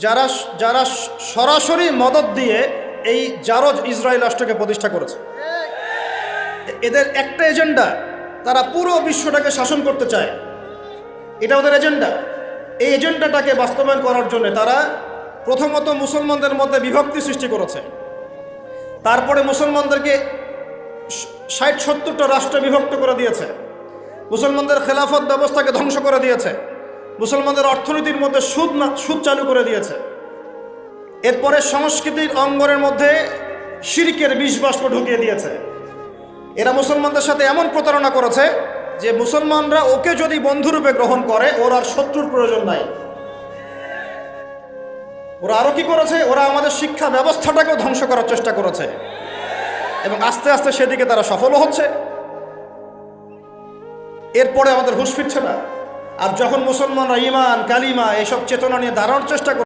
যারা যারা সরাসরি মদদ দিয়ে এই জারজ ইসরায়েল রাষ্ট্রকে প্রতিষ্ঠা করেছে। এদের একটা এজেন্ডা, তারা পুরো বিশ্বটাকে শাসন করতে চায়, এটা ওদের এজেন্ডা। এই এজেন্ডাটাকে বাস্তবায়ন করার জন্য তারা প্রথমত মুসলমানদের মধ্যে বিভক্তি সৃষ্টি করেছে, তারপরে মুসলমানদেরকে 60-70টা রাষ্ট্রে বিভক্ত করে দিয়েছে, মুসলমানদের খেলাফত ব্যবস্থাকে ধ্বংস করে দিয়েছে, মুসলমানদের অর্থনীতির মধ্যে সুদ চালু করে দিয়েছে। এরপরে সংস্কৃতির অঙ্গনের মধ্যে শিরকের বিষ বাষ্প ঢুকিয়ে দিয়েছে। এরা মুসলমানদের সাথে এমন প্রতারণা করেছে যে মুসলমানরা ওকে যদি বন্ধুরূপে গ্রহণ করে, ওর আর শত্রুর প্রয়োজন নাই। ওরা আরো কি করেছে, ওরা আমাদের শিক্ষা ব্যবস্থাটাকেও ধ্বংস করার চেষ্টা করেছে এবং আস্তে আস্তে সেদিকে তারা সফলও হচ্ছে। এরপরে আমাদের হুঁশ ফিরছে না। আর যখন মুসলমানরা ঈমান, কালিমা এসব চেতনা নিয়ে দাঁড়ানোর চেষ্টা করে